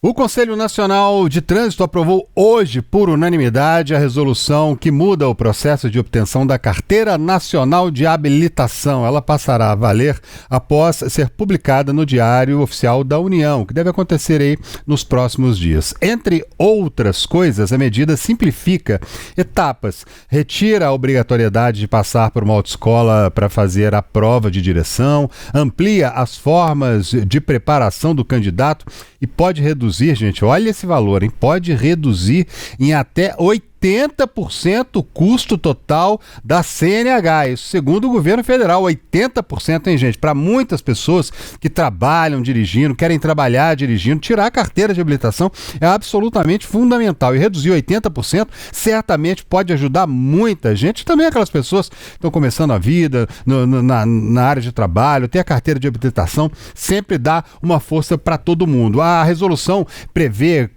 O Conselho Nacional de Trânsito aprovou hoje, por unanimidade, a resolução que muda o processo de obtenção da Carteira Nacional de Habilitação. Ela passará a valer após ser publicada no Diário Oficial da União, que deve acontecer aí nos próximos dias. Entre outras coisas, a medida simplifica etapas, retira a obrigatoriedade de passar por uma autoescola para fazer a prova de direção, amplia as formas de preparação do candidato e pode reduzir, gente, olha esse valor, hein? Pode reduzir em até 80% o custo total da CNH, isso segundo o governo federal, 80%, hein, gente? Para muitas pessoas que trabalham dirigindo, querem trabalhar dirigindo, tirar a carteira de habilitação é absolutamente fundamental, e reduzir 80% certamente pode ajudar muita gente, também aquelas pessoas que estão começando a vida na área de trabalho, ter a carteira de habilitação sempre dá uma força para todo mundo. A resolução prevê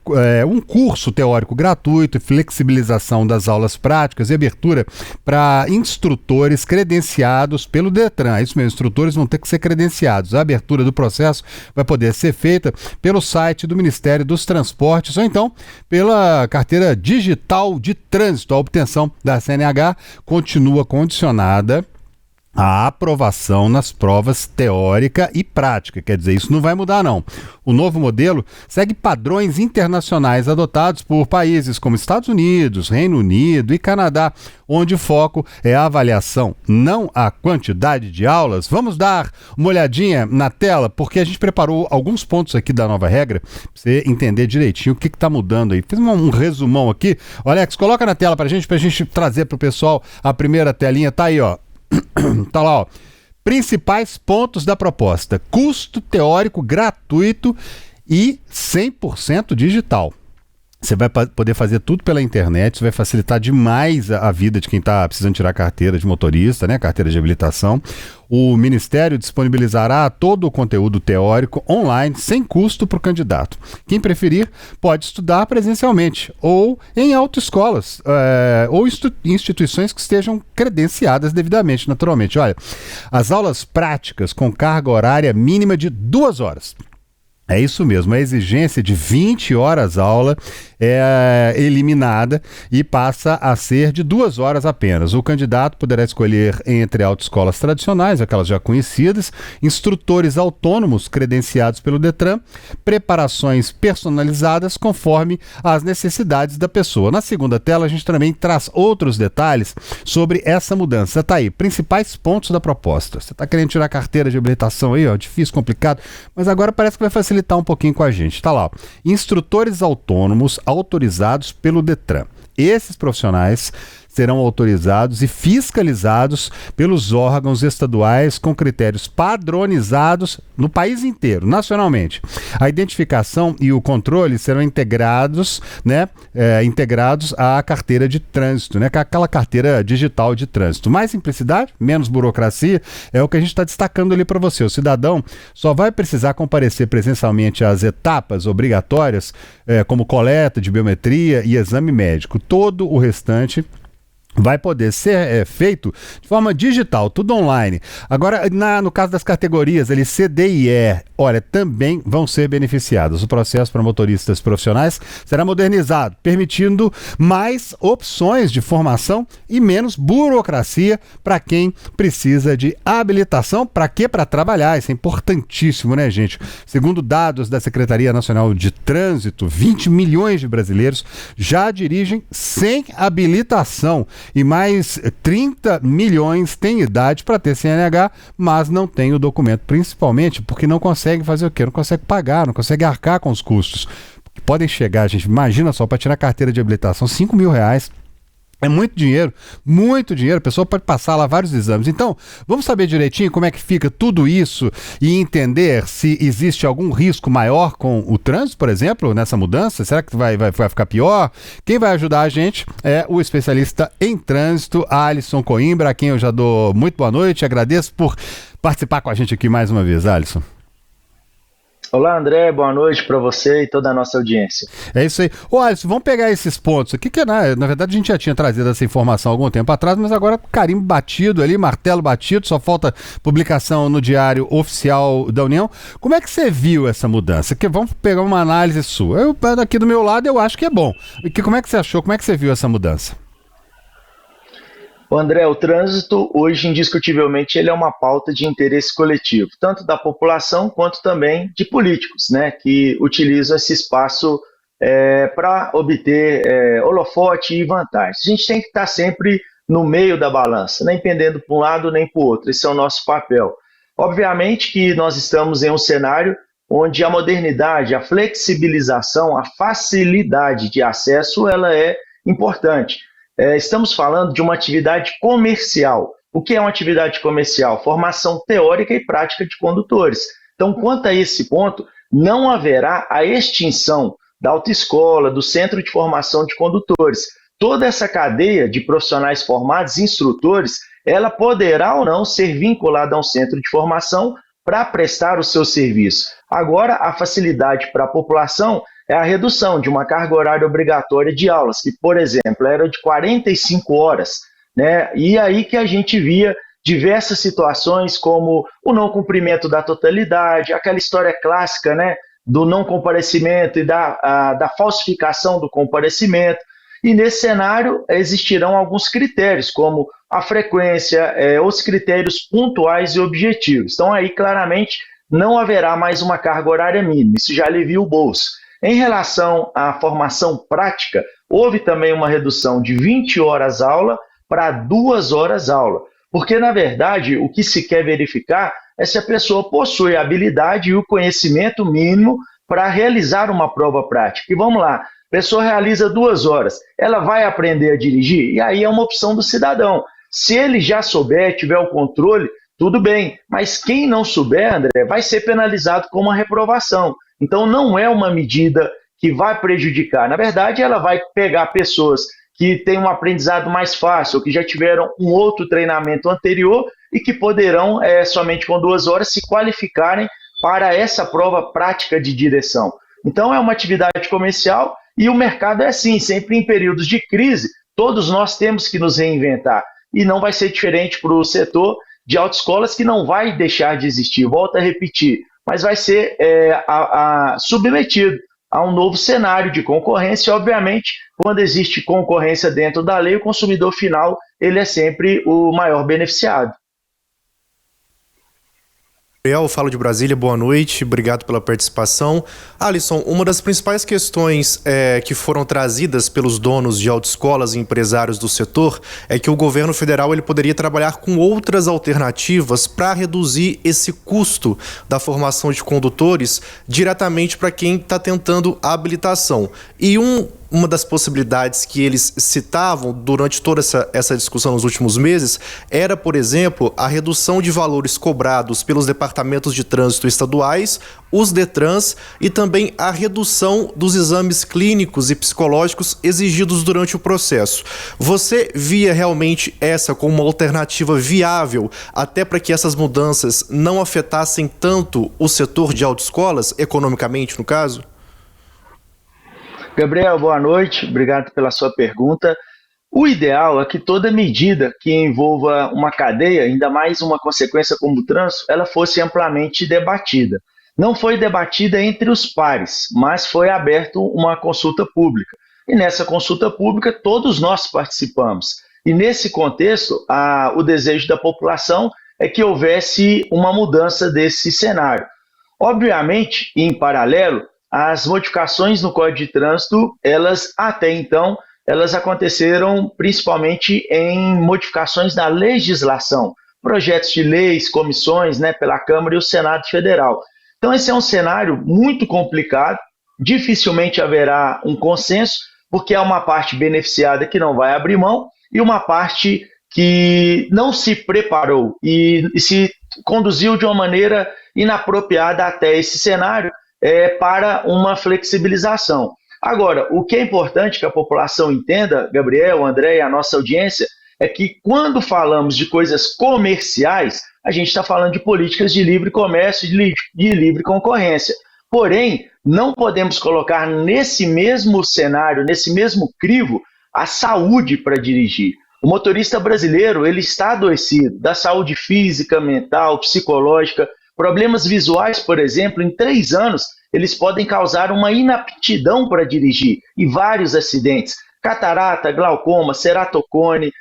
um curso teórico gratuito e flexibilização das aulas práticas e abertura para instrutores credenciados pelo Detran. Isso mesmo, instrutores vão ter que ser credenciados. A abertura do processo vai poder ser feita pelo site do Ministério dos Transportes ou então pela carteira digital de trânsito. A obtenção da CNH continua condicionada a aprovação nas provas teórica e prática, quer dizer, isso não vai mudar não. O novo modelo segue padrões internacionais adotados por países como Estados Unidos, Reino Unido e Canadá, onde o foco é a avaliação, não a quantidade de aulas. Vamos dar uma olhadinha na tela, porque a gente preparou alguns pontos aqui da nova regra, para você entender direitinho o que está mudando aí. Fiz um resumão aqui. O Alex, coloca na tela para a gente trazer para o pessoal a primeira telinha, tá aí, ó. Tá lá, ó. Principais pontos da proposta: custo teórico gratuito e 100% digital. Você vai poder fazer tudo pela internet, isso vai facilitar demais a vida de quem está precisando tirar carteira de motorista, né? Carteira de habilitação. O Ministério disponibilizará todo o conteúdo teórico online, sem custo para o candidato. Quem preferir pode estudar presencialmente ou em autoescolas ou instituições que estejam credenciadas devidamente, naturalmente. Olha, as aulas práticas com carga horária mínima de 2 horas. É isso mesmo, a exigência de 20 horas aula é eliminada e passa a ser de 2 horas apenas. O candidato poderá escolher entre autoescolas tradicionais, aquelas já conhecidas, instrutores autônomos credenciados pelo Detran, preparações personalizadas conforme as necessidades da pessoa. Na segunda tela a gente também traz outros detalhes sobre essa mudança. Tá aí, principais pontos da proposta. Você está querendo tirar carteira de habilitação aí, ó, difícil, complicado, mas agora parece que vai facilitar um pouquinho com a gente. Tá lá, ó. Instrutores autônomos autorizados pelo Detran. Esses profissionais serão autorizados e fiscalizados pelos órgãos estaduais com critérios padronizados no país inteiro, nacionalmente. A identificação e o controle serão integrados, né, integrados à carteira de trânsito, né, aquela carteira digital de trânsito. Mais simplicidade, menos burocracia, é o que a gente está destacando ali para você. O cidadão só vai precisar comparecer presencialmente às etapas obrigatórias, como coleta de biometria e exame médico. Todo o restante vai poder ser feito de forma digital, tudo online. Agora, no caso das categorias ali, C, D e E, olha, também vão ser beneficiados. O processo para motoristas profissionais será modernizado, permitindo mais opções de formação e menos burocracia para quem precisa de habilitação. Para quê? Para trabalhar. Isso é importantíssimo, né, gente? Segundo dados da Secretaria Nacional de Trânsito, 20 milhões de brasileiros já dirigem sem habilitação. E mais 30 milhões têm idade para ter CNH, mas não tem o documento, principalmente porque não consegue fazer o quê? Não consegue pagar, não consegue arcar com os custos. Podem chegar, gente, imagina só, para tirar carteira de habilitação, R$5.000. É muito dinheiro, a pessoa pode passar lá vários exames. Então, vamos saber direitinho como é que fica tudo isso e entender se existe algum risco maior com o trânsito, por exemplo, nessa mudança. Será que vai ficar pior? Quem vai ajudar a gente é o especialista em trânsito, Alisson Coimbra, a quem eu já dou muito boa noite. Agradeço por participar com a gente aqui mais uma vez, Alisson. Olá, André, boa noite para você e toda a nossa audiência. É isso aí. Ô, Alisson, vamos pegar esses pontos aqui, que na verdade a gente já tinha trazido essa informação há algum tempo atrás, mas agora carimbo batido ali, martelo batido, só falta publicação no Diário Oficial da União. Como é que você viu essa mudança? Vamos pegar uma análise sua. Eu, aqui do meu lado, eu acho que é bom. Como é que você achou? Como é que você viu essa mudança? André, o trânsito hoje indiscutivelmente ele é uma pauta de interesse coletivo, tanto da população quanto também de políticos, né, que utilizam esse espaço para obter holofote e vantagens. A gente tem que estar sempre no meio da balança, nem pendendo para um lado nem para o outro, esse é o nosso papel. Obviamente que nós estamos em um cenário onde a modernidade, a flexibilização, a facilidade de acesso, ela é importante. Estamos falando de uma atividade comercial. O que é uma atividade comercial? Formação teórica e prática de condutores. Então, quanto a esse ponto, não haverá a extinção da autoescola, do centro de formação de condutores. Toda essa cadeia de profissionais formados, instrutores, ela poderá ou não ser vinculada a um centro de formação para prestar o seu serviço. Agora, a facilidade para a população é a redução de uma carga horária obrigatória de aulas, que, por exemplo, era de 45 horas, né? E aí que a gente via diversas situações como o não cumprimento da totalidade, aquela história clássica, né, do não comparecimento e da falsificação do comparecimento. E nesse cenário existirão alguns critérios, como a frequência, os critérios pontuais e objetivos. Então aí claramente não haverá mais uma carga horária mínima, isso já alivia o bolso. Em relação à formação prática, houve também uma redução de 20 horas aula para 2 horas aula, porque, na verdade, o que se quer verificar é se a pessoa possui a habilidade e o conhecimento mínimo para realizar uma prova prática. E vamos lá, a pessoa realiza 2 horas, ela vai aprender a dirigir? E aí é uma opção do cidadão. Se ele já souber, tiver o controle, tudo bem, mas quem não souber, André, vai ser penalizado com uma reprovação. Então, não é uma medida que vai prejudicar. Na verdade, ela vai pegar pessoas que têm um aprendizado mais fácil, ou que já tiveram um outro treinamento anterior e que poderão, somente com 2 horas, se qualificarem para essa prova prática de direção. Então, é uma atividade comercial e o mercado é assim, sempre em períodos de crise, todos nós temos que nos reinventar. E não vai ser diferente para o setor de autoescolas, que não vai deixar de existir. Volto a repetir, mas vai ser submetido a um novo cenário de concorrência. Obviamente, quando existe concorrência dentro da lei, o consumidor final ele é sempre o maior beneficiado. Eu falo de Brasília, boa noite, obrigado pela participação. Alisson, uma das principais questões que foram trazidas pelos donos de autoescolas e empresários do setor é que o governo federal ele poderia trabalhar com outras alternativas para reduzir esse custo da formação de condutores diretamente para quem está tentando a habilitação. E uma das possibilidades que eles citavam durante toda essa discussão nos últimos meses era, por exemplo, a redução de valores cobrados pelos departamentos de trânsito estaduais, os DETRANS, e também a redução dos exames clínicos e psicológicos exigidos durante o processo. Você via realmente essa como uma alternativa viável até para que essas mudanças não afetassem tanto o setor de autoescolas, economicamente no caso? Gabriel, boa noite, obrigado pela sua pergunta. O ideal é que toda medida que envolva uma cadeia, ainda mais uma consequência como o trânsito, ela fosse amplamente debatida. Não foi debatida entre os pares, mas foi aberta uma consulta pública. E nessa consulta pública todos nós participamos. E nesse contexto, o desejo da população é que houvesse uma mudança desse cenário. Obviamente, em paralelo, as modificações no Código de Trânsito, elas até então, elas aconteceram principalmente em modificações na legislação, projetos de leis, comissões, né, pela Câmara e o Senado Federal. Então esse é um cenário muito complicado, dificilmente haverá um consenso, porque há uma parte beneficiada que não vai abrir mão e uma parte que não se preparou e se conduziu de uma maneira inapropriada até esse cenário, para uma flexibilização. Agora, o que é importante que a população entenda, Gabriel, André e a nossa audiência, é que quando falamos de coisas comerciais, a gente está falando de políticas de livre comércio, de livre concorrência. Porém, não podemos colocar nesse mesmo cenário, nesse mesmo crivo, a saúde para dirigir. O motorista brasileiro, ele está adoecido da saúde física, mental, psicológica. Problemas visuais, por exemplo, em 3 anos, eles podem causar uma inaptidão para dirigir e vários acidentes. Catarata, glaucoma, ceratocone,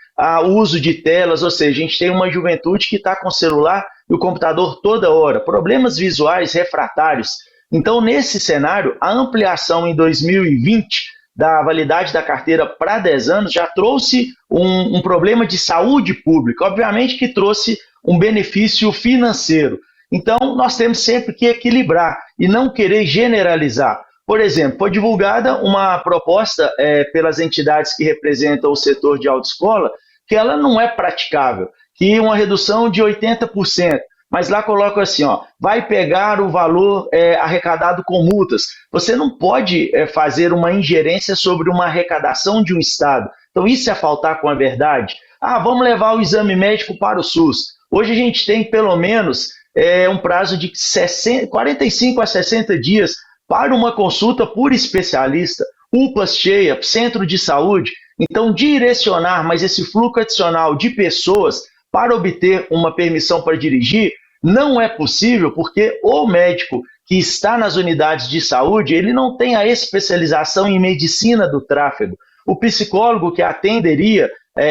o uso de telas, ou seja, a gente tem uma juventude que está com o celular e o computador toda hora. Problemas visuais refratários. Então, nesse cenário, a ampliação em 2020 da validade da carteira para 10 anos já trouxe um problema de saúde pública, obviamente que trouxe um benefício financeiro. Então, nós temos sempre que equilibrar e não querer generalizar. Por exemplo, foi divulgada uma proposta pelas entidades que representam o setor de autoescola, que ela não é praticável, que uma redução de 80%. Mas lá coloca assim, vai pegar o valor arrecadado com multas. Você não pode fazer uma ingerência sobre uma arrecadação de um Estado. Então isso é faltar com a verdade. Vamos levar o exame médico para o SUS. Hoje a gente tem pelo menos um prazo de 45 a 60 dias para uma consulta por especialista, UPAs cheia, centro de saúde. Então direcionar mais esse fluxo adicional de pessoas para obter uma permissão para dirigir, não é possível porque o médico que está nas unidades de saúde, ele não tem a especialização em medicina do tráfego. O psicólogo que atenderia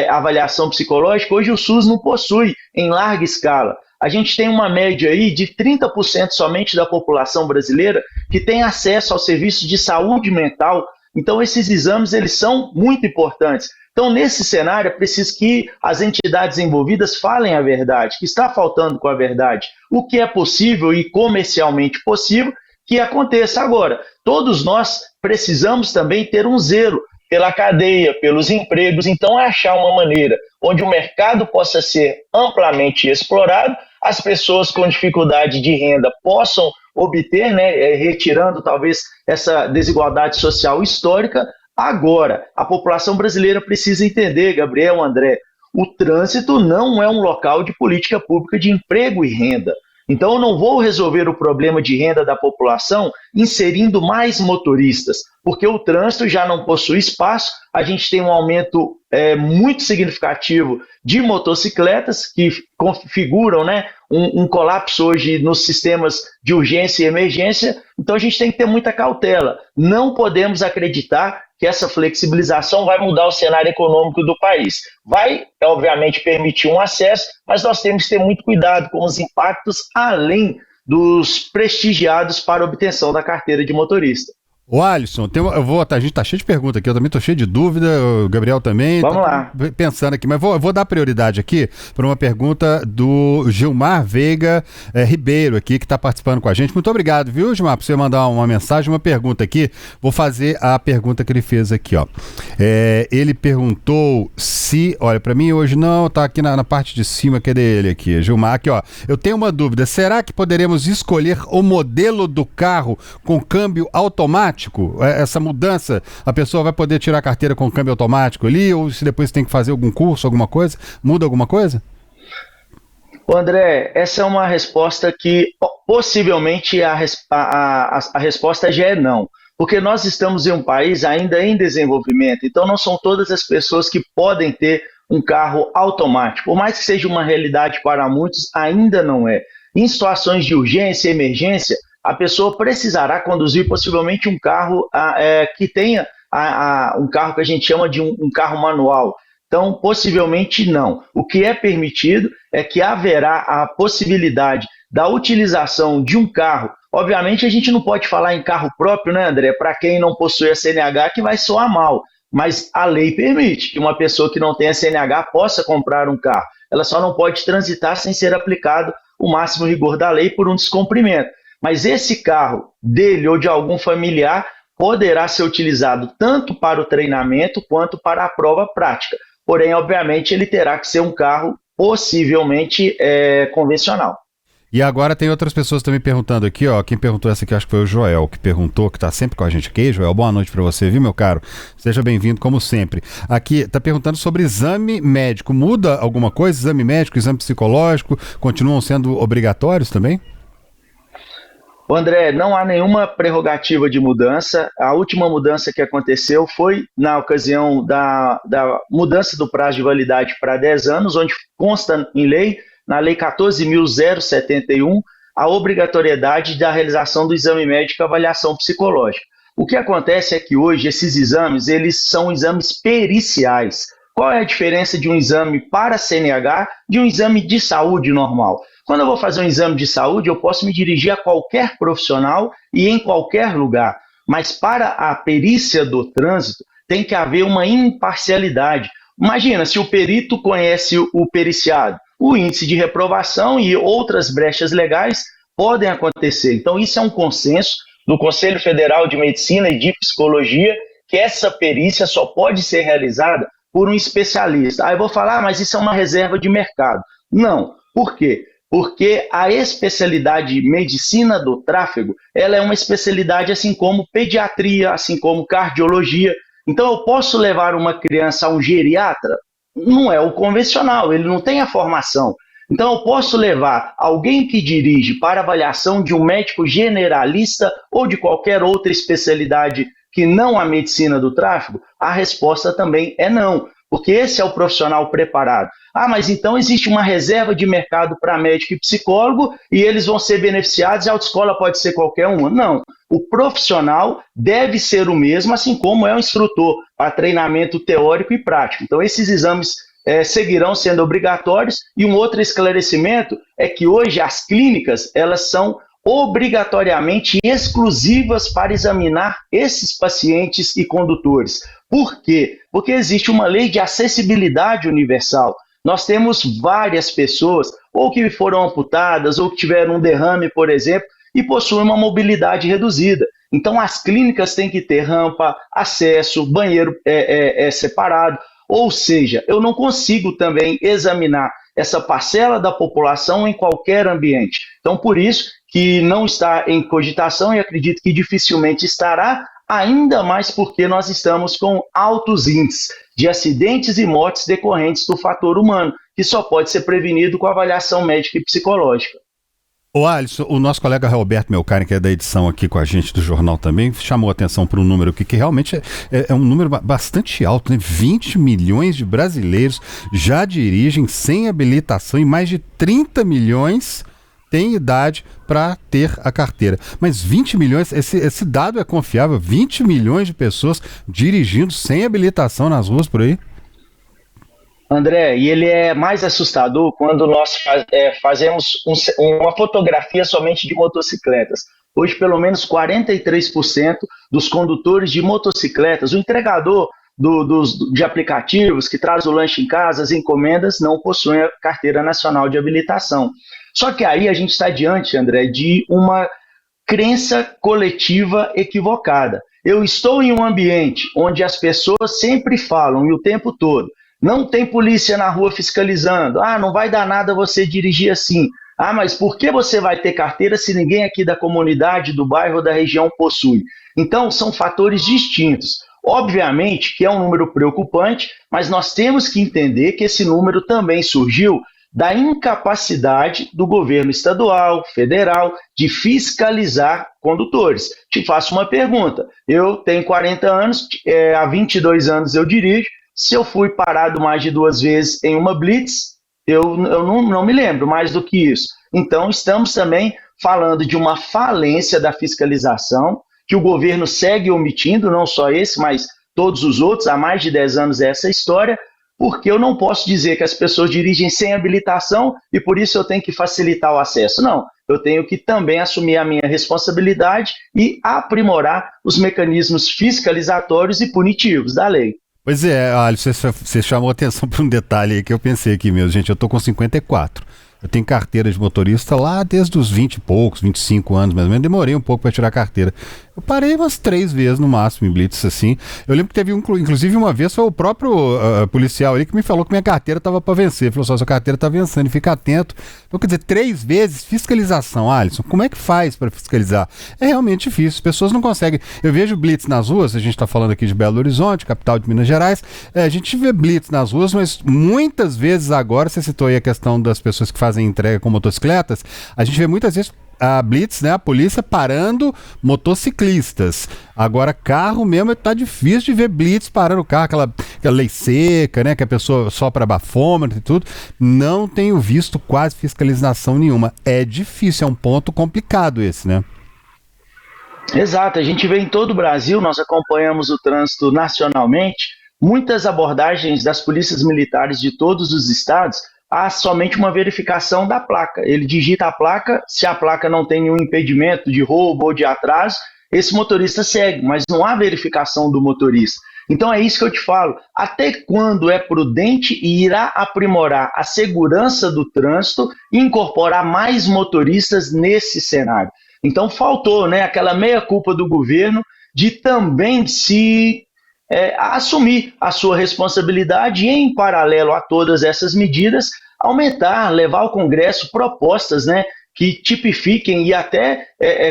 a avaliação psicológica, hoje o SUS não possui em larga escala. A gente tem uma média aí de 30% somente da população brasileira que tem acesso ao serviço de saúde mental. Então esses exames eles são muito importantes. Então, nesse cenário, é preciso que as entidades envolvidas falem a verdade, que está faltando com a verdade. O que é possível e comercialmente possível que aconteça agora. Todos nós precisamos também ter um zelo pela cadeia, pelos empregos. Então, é achar uma maneira onde o mercado possa ser amplamente explorado, as pessoas com dificuldade de renda possam obter, retirando talvez essa desigualdade social histórica. Agora, a população brasileira precisa entender, Gabriel, André, o trânsito não é um local de política pública de emprego e renda. Então, eu não vou resolver o problema de renda da população inserindo mais motoristas, porque o trânsito já não possui espaço, a gente tem um aumento muito significativo de motocicletas que configuram um colapso hoje nos sistemas de urgência e emergência, então a gente tem que ter muita cautela. Não podemos acreditar que essa flexibilização vai mudar o cenário econômico do país. Vai, obviamente, permitir um acesso, mas nós temos que ter muito cuidado com os impactos além dos prestigiados para a obtenção da carteira de motorista. Ô Alisson, a gente tá cheio de perguntas aqui, eu também tô cheio de dúvida, o Gabriel também. Vamos lá. Pensando aqui, mas vou dar prioridade aqui para uma pergunta do Gilmar Veiga Ribeiro aqui, que está participando com a gente. Muito obrigado, viu, Gilmar, por você mandar uma mensagem, uma pergunta aqui. Vou fazer a pergunta que ele fez aqui, ó. Ele perguntou se, olha, para mim hoje não, tá aqui na parte de cima, cadê ele aqui? Gilmar, aqui, ó. Eu tenho uma dúvida, será que poderemos escolher o modelo do carro com câmbio automático? Essa mudança, a pessoa vai poder tirar a carteira com câmbio automático ali, ou se depois tem que fazer algum curso, alguma coisa? Muda alguma coisa? André, essa é uma resposta que possivelmente a resposta já é não, porque nós estamos em um país ainda em desenvolvimento, então não são todas as pessoas que podem ter um carro automático, por mais que seja uma realidade para muitos, ainda não é. Em situações de urgência e emergência, a pessoa precisará conduzir possivelmente um carro que tenha um carro que a gente chama de um carro manual. Então, possivelmente não. O que é permitido é que haverá a possibilidade da utilização de um carro. Obviamente, a gente não pode falar em carro próprio, né, André? Para quem não possui a CNH, que vai soar mal. Mas a lei permite que uma pessoa que não tenha CNH possa comprar um carro. Ela só não pode transitar sem ser aplicado o máximo rigor da lei por um descumprimento. Mas esse carro dele ou de algum familiar poderá ser utilizado tanto para o treinamento quanto para a prova prática. Porém, obviamente, ele terá que ser um carro possivelmente convencional. E agora tem outras pessoas também perguntando aqui, ó. Quem perguntou essa aqui, acho que foi o Joel, que perguntou, que tá sempre com a gente aqui. Joel, boa noite para você, viu, meu caro? Seja bem-vindo, como sempre. Aqui, tá perguntando sobre exame médico. Muda alguma coisa? Exame médico, exame psicológico, continuam sendo obrigatórios também? André, não há nenhuma prerrogativa de mudança. A última mudança que aconteceu foi na ocasião da mudança do prazo de validade para 10 anos, onde consta em lei, na Lei 14.071, a obrigatoriedade da realização do exame médico e avaliação psicológica. O que acontece é que hoje esses exames, eles são exames periciais. Qual é a diferença de um exame para CNH de um exame de saúde normal? Quando eu vou fazer um exame de saúde, eu posso me dirigir a qualquer profissional e em qualquer lugar. Mas para a perícia do trânsito, tem que haver uma imparcialidade. Imagina, se o perito conhece o periciado, o índice de reprovação e outras brechas legais podem acontecer. Então, isso é um consenso do Conselho Federal de Medicina e de Psicologia, que essa perícia só pode ser realizada por um especialista. Aí eu vou falar, mas isso é uma reserva de mercado. Não. Por quê? Porque a especialidade medicina do tráfego, ela é uma especialidade assim como pediatria, assim como cardiologia. Então eu posso levar uma criança a um geriatra? Não é o convencional, ele não tem a formação. Então eu posso levar alguém que dirige para avaliação de um médico generalista ou de qualquer outra especialidade que não a medicina do tráfego? A resposta também é não, porque esse é o profissional preparado. Ah, mas então existe uma reserva de mercado para médico e psicólogo e eles vão ser beneficiados e a autoescola pode ser qualquer uma. Não, o profissional deve ser o mesmo, assim como é o instrutor para treinamento teórico e prático. Então esses exames seguirão sendo obrigatórios. E um outro esclarecimento é que hoje as clínicas, elas são obrigatoriamente exclusivas para examinar esses pacientes e condutores. Por quê? Porque existe uma lei de acessibilidade universal. Nós temos várias pessoas, ou que foram amputadas, ou que tiveram um derrame, por exemplo, e possuem uma mobilidade reduzida. Então, as clínicas têm que ter rampa, acesso, banheiro separado. Ou seja, eu não consigo também examinar essa parcela da população em qualquer ambiente. Então, por isso que não está em cogitação e acredito que dificilmente estará, ainda mais porque nós estamos com altos índices de acidentes e mortes decorrentes do fator humano, que só pode ser prevenido com avaliação médica e psicológica. Ô Alisson, o nosso colega Roberto Melcari, que é da edição aqui com a gente do jornal também, chamou a atenção para um número que realmente é um número bastante alto, né? 20 milhões de brasileiros já dirigem sem habilitação e mais de 30 milhões têm idade para ter a carteira. Mas 20 milhões, esse dado é confiável? 20 milhões de pessoas dirigindo sem habilitação nas ruas por aí? André, e ele é mais assustador quando nós fazemos uma fotografia somente de motocicletas. Hoje, pelo menos 43% dos condutores de motocicletas, o entregador de aplicativos que traz o lanche em casa, as encomendas, não possuem a carteira nacional de habilitação. Só que aí a gente está diante, André, de uma crença coletiva equivocada. Eu estou em um ambiente onde as pessoas sempre falam, e o tempo todo, não tem polícia na rua fiscalizando. Ah, não vai dar nada você dirigir assim. Ah, mas por que você vai ter carteira se ninguém aqui da comunidade, do bairro ou da região possui? Então, são fatores distintos. Obviamente que é um número preocupante, mas nós temos que entender que esse número também surgiu da incapacidade do governo estadual, federal, de fiscalizar condutores. Te faço uma pergunta. Eu tenho 40 anos, há 22 anos eu dirijo. Se eu fui parado mais de 2 vezes em uma blitz, eu não me lembro mais do que isso. Então, estamos também falando de uma falência da fiscalização, que o governo segue omitindo, não só esse, mas todos os outros, há mais de 10 anos essa história, porque eu não posso dizer que as pessoas dirigem sem habilitação e por isso eu tenho que facilitar o acesso. Não, eu tenho que também assumir a minha responsabilidade e aprimorar os mecanismos fiscalizatórios e punitivos da lei. Pois é, Alisson, você chamou atenção para um detalhe aí que eu pensei aqui mesmo. Gente, eu tô com 54. Eu tenho carteira de motorista lá desde os 20 e poucos, 25 anos mais ou menos. Demorei um pouco para tirar a carteira. Eu parei umas 3 vezes no máximo em blitz, assim. Eu lembro que teve inclusive uma vez foi o próprio policial ali que me falou que minha carteira estava para vencer. Ele falou só, sua carteira está vencendo, fica atento. Então, quer dizer, 3 vezes fiscalização, Alisson. Como é que faz para fiscalizar? É realmente difícil, as pessoas não conseguem. Eu vejo blitz nas ruas, a gente está falando aqui de Belo Horizonte, capital de Minas Gerais. A gente vê blitz nas ruas, mas muitas vezes agora, você citou aí a questão das pessoas que fazem fazem entrega com motocicletas, a gente vê muitas vezes a blitz, né, a polícia parando motociclistas. Agora, carro mesmo, tá difícil de ver blitz parando o carro, aquela lei seca, né, que a pessoa sopra bafômetro e tudo. Não tenho visto quase fiscalização nenhuma. É difícil, é um ponto complicado esse, né? Exato, a gente vê em todo o Brasil, nós acompanhamos o trânsito nacionalmente, muitas abordagens das polícias militares de todos os estados, há somente uma verificação da placa. Ele digita a placa, se a placa não tem nenhum impedimento de roubo ou de atraso, esse motorista segue, mas não há verificação do motorista. Então é isso que eu te falo, até quando é prudente e irá aprimorar a segurança do trânsito e incorporar mais motoristas nesse cenário. Então faltou, né, aquela meia-culpa do governo de também assumir a sua responsabilidade e, em paralelo a todas essas medidas, aumentar, levar ao Congresso propostas, né, que tipifiquem e até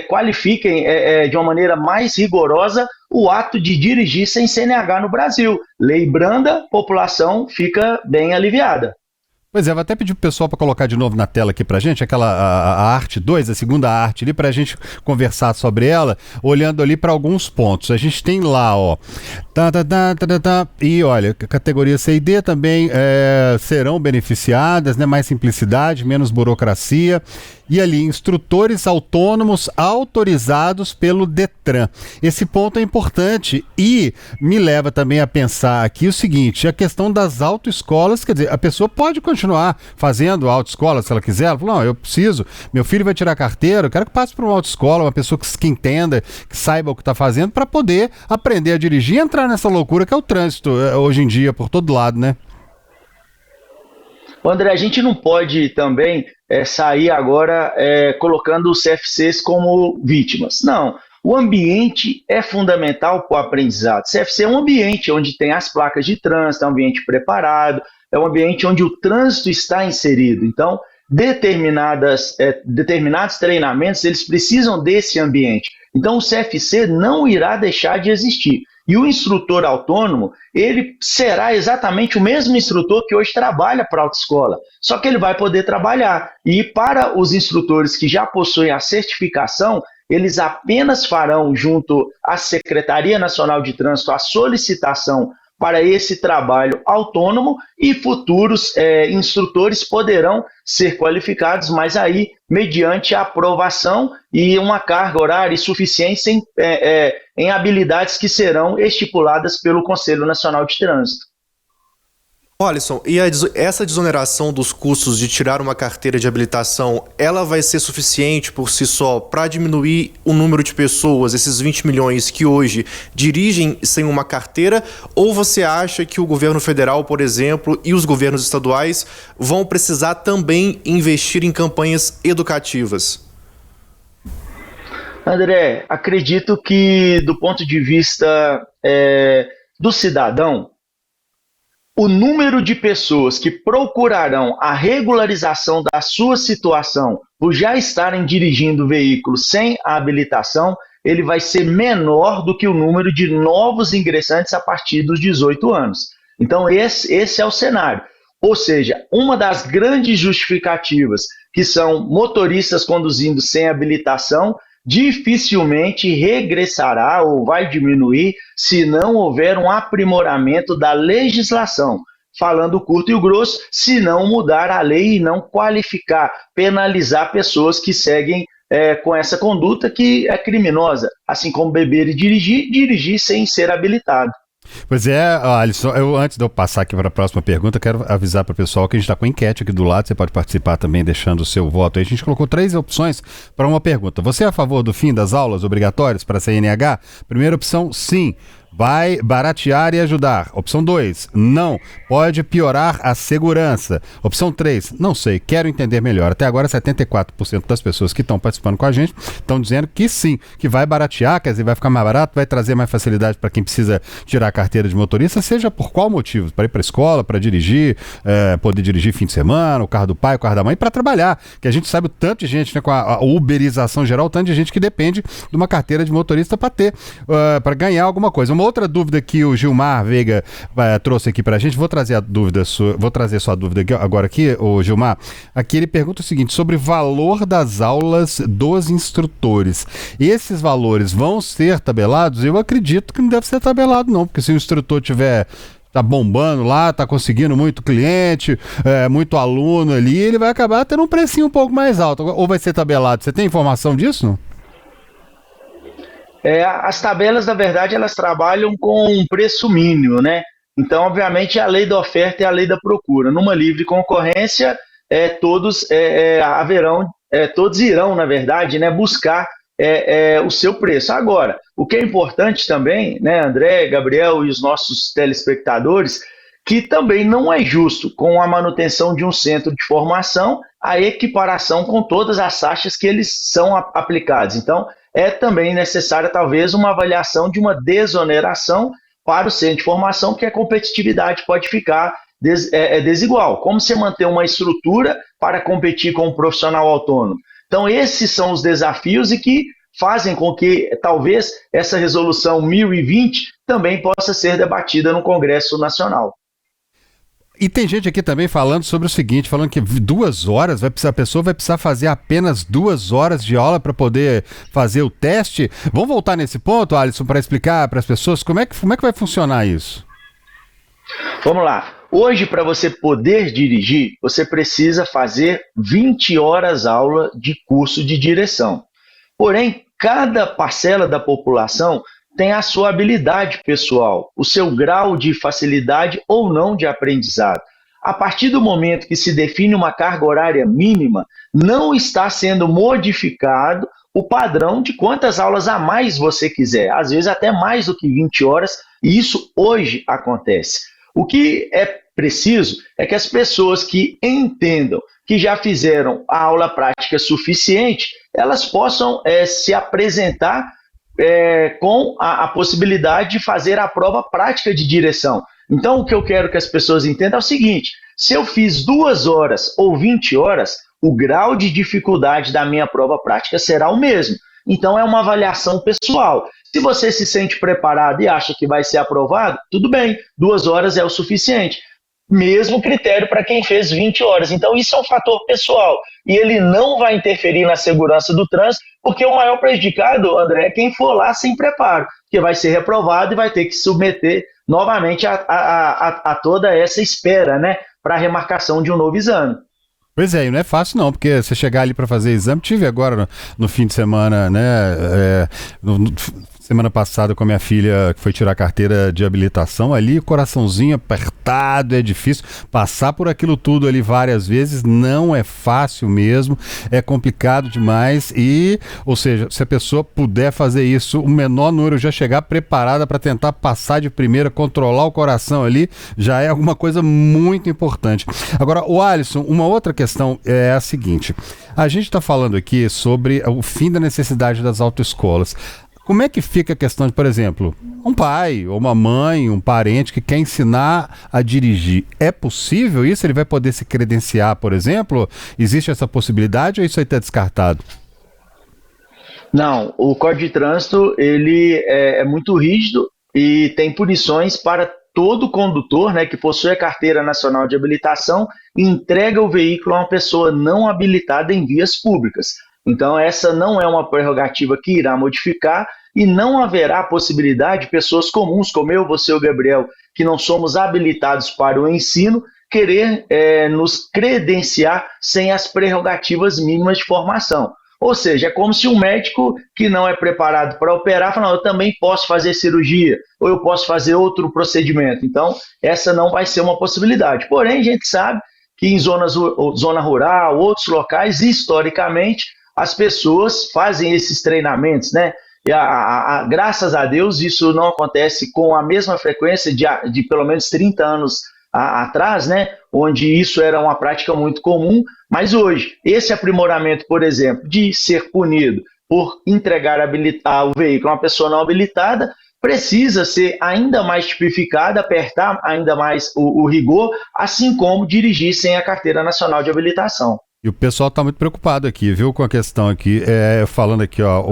qualifiquem de uma maneira mais rigorosa o ato de dirigir sem CNH no Brasil. Lei branda, população fica bem aliviada. Pois é, vou até pedir pro pessoal para colocar de novo na tela aqui pra gente, a arte 2, a segunda arte ali, pra gente conversar sobre ela, olhando ali para alguns pontos. A gente tem lá, ó, e olha, categoria C e D também serão beneficiadas, né, mais simplicidade, menos burocracia, e ali, instrutores autônomos autorizados pelo Detran. Esse ponto é importante e me leva também a pensar aqui o seguinte, a questão das autoescolas, quer dizer, a pessoa pode continuar fazendo autoescola se ela quiser, ela fala, não, eu preciso, meu filho vai tirar carteira, eu quero que passe por uma autoescola, uma pessoa que entenda, que saiba o que está fazendo, para poder aprender a dirigir e entrar nessa loucura que é o trânsito hoje em dia, por todo lado, né? André, a gente não pode também sair agora colocando os CFCs como vítimas. Não, o ambiente é fundamental para o aprendizado. CFC é um ambiente onde tem as placas de trânsito, é um ambiente preparado, é um ambiente onde o trânsito está inserido. Então, determinados treinamentos, eles precisam desse ambiente. Então, o CFC não irá deixar de existir. E o instrutor autônomo, ele será exatamente o mesmo instrutor que hoje trabalha para a autoescola, só que ele vai poder trabalhar. E para os instrutores que já possuem a certificação, eles apenas farão junto à Secretaria Nacional de Trânsito a solicitação para esse trabalho autônomo e futuros instrutores poderão ser qualificados, mas aí mediante a aprovação e uma carga horária e suficiência em habilidades que serão estipuladas pelo Conselho Nacional de Trânsito. Alisson, e essa desoneração dos custos de tirar uma carteira de habilitação, ela vai ser suficiente por si só para diminuir o número de pessoas, esses 20 milhões que hoje dirigem sem uma carteira, ou você acha que o governo federal, por exemplo, e os governos estaduais vão precisar também investir em campanhas educativas? André, acredito que do ponto de vista do cidadão, o número de pessoas que procurarão a regularização da sua situação por já estarem dirigindo veículos sem a habilitação, ele vai ser menor do que o número de novos ingressantes a partir dos 18 anos. Então, esse é o cenário. Ou seja, uma das grandes justificativas, que são motoristas conduzindo sem habilitação, dificilmente regressará ou vai diminuir se não houver um aprimoramento da legislação. Falando curto e grosso, se não mudar a lei e não qualificar, penalizar pessoas que seguem com essa conduta que é criminosa, assim como beber e dirigir sem ser habilitado. Pois é, Alisson, antes de eu passar aqui para a próxima pergunta, quero avisar para o pessoal que a gente está com enquete aqui do lado, você pode participar também deixando o seu voto aí. A gente colocou 3 opções para uma pergunta. Você é a favor do fim das aulas obrigatórias para a CNH? Primeira opção, sim. Vai baratear e ajudar. Opção 2, não. Pode piorar a segurança. Opção 3, não sei, quero entender melhor. Até agora, 74% das pessoas que estão participando com a gente estão dizendo que sim, que vai baratear, quer dizer, vai ficar mais barato, vai trazer mais facilidade para quem precisa tirar a carteira de motorista, seja por qual motivo, para ir para a escola, para dirigir, poder dirigir fim de semana, o carro do pai, o carro da mãe, para trabalhar. Que a gente sabe o tanto de gente, né, com a uberização geral, o tanto de gente que depende de uma carteira de motorista para ter, para ganhar alguma coisa. Uma outra dúvida que o Gilmar Veiga trouxe aqui pra gente, vou trazer sua dúvida agora aqui, o Gilmar. Aqui ele pergunta o seguinte, sobre o valor das aulas dos instrutores. Esses valores vão ser tabelados? Eu acredito que não deve ser tabelado não, porque se o instrutor tá bombando lá, tá conseguindo muito cliente, muito aluno ali, ele vai acabar tendo um precinho um pouco mais alto. Ou vai ser tabelado? Você tem informação disso, não? As tabelas, na verdade, elas trabalham com um preço mínimo, né? Então, obviamente, é a lei da oferta e a lei da procura. Numa livre concorrência, todos irão, na verdade, né, buscar o seu preço. Agora, o que é importante também, né, André, Gabriel e os nossos telespectadores, que também não é justo, com a manutenção de um centro de formação, a equiparação com todas as taxas que eles são aplicados. Então, é também necessária, talvez, uma avaliação de uma desoneração para o centro de formação, porque a competitividade pode ficar desigual. Como você manter uma estrutura para competir com um profissional autônomo? Então, esses são os desafios e que fazem com que, talvez, essa resolução 1020 também possa ser debatida no Congresso Nacional. E tem gente aqui também falando sobre o seguinte, falando que 2 horas, a pessoa vai precisar fazer apenas 2 horas de aula para poder fazer o teste. Vamos voltar nesse ponto, Alisson, para explicar para as pessoas como é que vai funcionar isso? Vamos lá. Hoje, para você poder dirigir, você precisa fazer 20 horas aula de curso de direção. Porém, cada parcela da população tem a sua habilidade pessoal, o seu grau de facilidade ou não de aprendizado. A partir do momento que se define uma carga horária mínima, não está sendo modificado o padrão de quantas aulas a mais você quiser, às vezes até mais do que 20 horas, e isso hoje acontece. O que é preciso é que as pessoas que entendam que já fizeram a aula prática suficiente, elas possam se apresentar com a possibilidade de fazer a prova prática de direção. Então, o que eu quero que as pessoas entendam é o seguinte, se eu fiz 2 horas ou 20 horas, o grau de dificuldade da minha prova prática será o mesmo. Então, é uma avaliação pessoal. Se você se sente preparado e acha que vai ser aprovado, tudo bem, 2 horas é o suficiente. Mesmo critério para quem fez 20 horas. Então, isso é um fator pessoal. E ele não vai interferir na segurança do trânsito, porque o maior prejudicado, André, é quem for lá sem preparo, que vai ser reprovado e vai ter que submeter novamente a toda essa espera, né, para a remarcação de um novo exame. Pois é, e não é fácil não, porque você chegar ali para fazer exame, tive agora no fim de semana, né, semana passada com a minha filha que foi tirar a carteira de habilitação, ali coraçãozinho apertado, é difícil, passar por aquilo tudo ali várias vezes não é fácil mesmo, é complicado demais e, ou seja, se a pessoa puder fazer isso, o menor número já chegar preparada para tentar passar de primeira, controlar o coração ali, já é alguma coisa muito importante. Agora, o Alisson, uma outra questão é a seguinte, a gente está falando aqui sobre o fim da necessidade das autoescolas. Como é que fica a questão de, por exemplo, um pai ou uma mãe, um parente que quer ensinar a dirigir? É possível isso? Ele vai poder se credenciar, por exemplo? Existe essa possibilidade ou isso aí está descartado? Não, o Código de Trânsito ele é muito rígido e tem punições para todo condutor, né, que possui a Carteira Nacional de Habilitação e entrega o veículo a uma pessoa não habilitada em vias públicas. Então, essa não é uma prerrogativa que irá modificar e não haverá possibilidade de pessoas comuns, como eu, você e o Gabriel, que não somos habilitados para o ensino, querer nos credenciar sem as prerrogativas mínimas de formação. Ou seja, é como se um médico que não é preparado para operar fala, não, eu também posso fazer cirurgia, ou eu posso fazer outro procedimento. Então, essa não vai ser uma possibilidade. Porém, a gente sabe que em zona rural, outros locais, historicamente, as pessoas fazem esses treinamentos, né? E graças a Deus isso não acontece com a mesma frequência de pelo menos 30 anos atrás, né? Onde isso era uma prática muito comum, mas hoje, esse aprimoramento, por exemplo, de ser punido por entregar o veículo a uma pessoa não habilitada, precisa ser ainda mais tipificado, apertar ainda mais o rigor, assim como dirigir sem a Carteira Nacional de Habilitação. E o pessoal está muito preocupado aqui, viu, com a questão aqui, falando aqui, ó,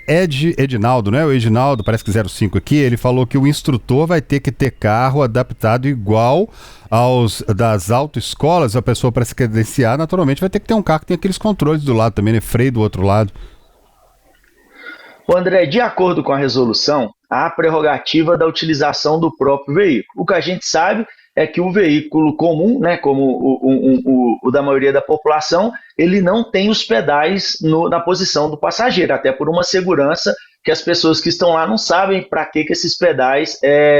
Edinaldo, né? O Edinaldo, parece que 05 aqui, ele falou que o instrutor vai ter que ter carro adaptado igual aos das autoescolas. A pessoa, para se credenciar, naturalmente vai ter que ter um carro que tem aqueles controles do lado também, né? Freio do outro lado. Ô André, de acordo com a resolução, há a prerrogativa da utilização do próprio veículo. O que a gente sabe é que o veículo comum, né, como o da maioria da população, ele não tem os pedais na posição do passageiro, até por uma segurança que as pessoas que estão lá não sabem para que esses pedais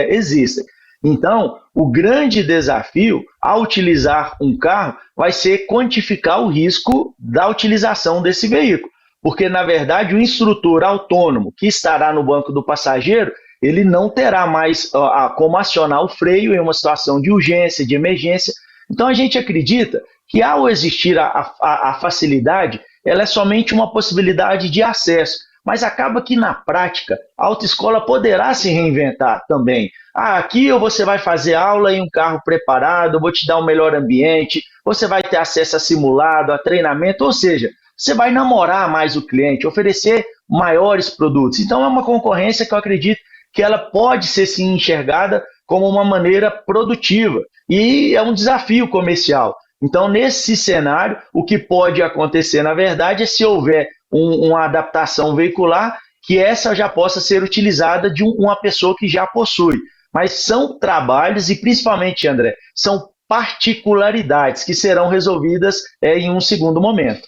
existem. Então, o grande desafio ao utilizar um carro vai ser quantificar o risco da utilização desse veículo. Porque, na verdade, o instrutor autônomo que estará no banco do passageiro, ele não terá mais como acionar o freio em uma situação de urgência, de emergência. Então, a gente acredita que, ao existir a facilidade, ela é somente uma possibilidade de acesso. Mas acaba que, na prática, a autoescola poderá se reinventar também. Aqui você vai fazer aula em um carro preparado, eu vou te dar um melhor ambiente, você vai ter acesso a simulado, a treinamento, ou seja, você vai namorar mais o cliente, oferecer maiores produtos. Então, é uma concorrência que eu acredito que ela pode ser sim enxergada como uma maneira produtiva e é um desafio comercial. Então, nesse cenário, o que pode acontecer, na verdade, é se houver uma adaptação veicular, que essa já possa ser utilizada de uma pessoa que já possui. Mas são trabalhos e, principalmente, André, são particularidades que serão resolvidas em um segundo momento.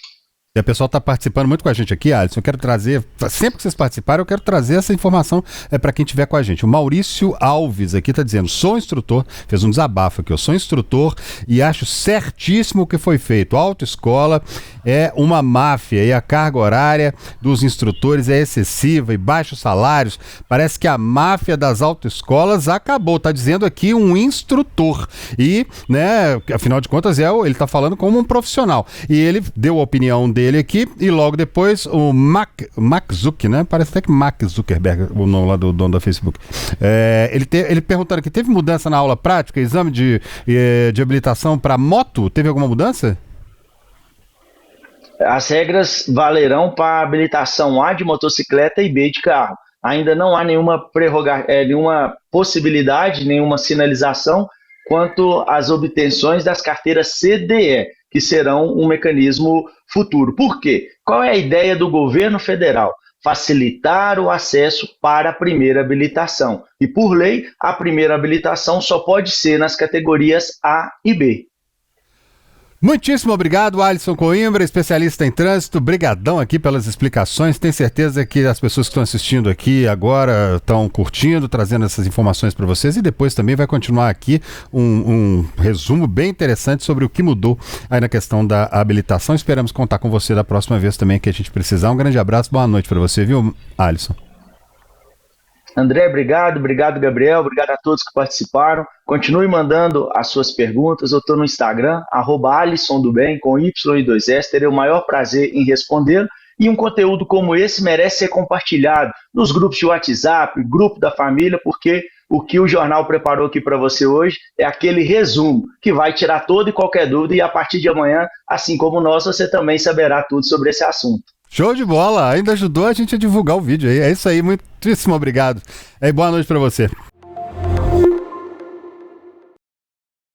E a pessoa está participando muito com a gente aqui, Alisson. Eu quero trazer, sempre que vocês participarem, eu quero trazer essa informação para quem estiver com a gente. O Maurício Alves aqui está dizendo: sou instrutor, fez um desabafo aqui, eu sou instrutor e acho certíssimo o que foi feito. A autoescola é uma máfia e a carga horária dos instrutores é excessiva e baixos salários. Parece que a máfia das autoescolas acabou, está dizendo aqui um instrutor. E, né, afinal de contas, ele está falando como um profissional. E ele deu a opinião dele aqui, e logo depois o Mark Zuckerberg, né? Parece até que Mark Zuckerberg, o nome lá do dono da Facebook. Ele perguntando aqui, teve mudança na aula prática, exame de habilitação para moto? Teve alguma mudança? As regras valerão para habilitação A de motocicleta e B de carro. Ainda não há nenhuma possibilidade, nenhuma sinalização quanto às obtenções das carteiras CDE, que serão um mecanismo futuro. Por quê? Qual é a ideia do governo federal? Facilitar o acesso para a primeira habilitação. E, por lei, a primeira habilitação só pode ser nas categorias A e B. Muitíssimo obrigado, Alisson Coimbra, especialista em trânsito. Brigadão aqui pelas explicações. Tenho certeza que as pessoas que estão assistindo aqui agora estão curtindo, trazendo essas informações para vocês, e depois também vai continuar aqui um resumo bem interessante sobre o que mudou aí na questão da habilitação. Esperamos contar com você da próxima vez também que a gente precisar. Um grande abraço, boa noite para você, viu, Alisson? André, obrigado, Gabriel, obrigado a todos que participaram. Continue mandando as suas perguntas, eu estou no Instagram, @AlissonDoBem, com Y e 2S, terei o maior prazer em responder. E um conteúdo como esse merece ser compartilhado nos grupos de WhatsApp, grupo da família, porque o que o jornal preparou aqui para você hoje é aquele resumo que vai tirar toda e qualquer dúvida, e a partir de amanhã, assim como nós, você também saberá tudo sobre esse assunto. Show de bola, ainda ajudou a gente a divulgar o vídeo aí. É isso aí, muitíssimo obrigado. Boa noite para você.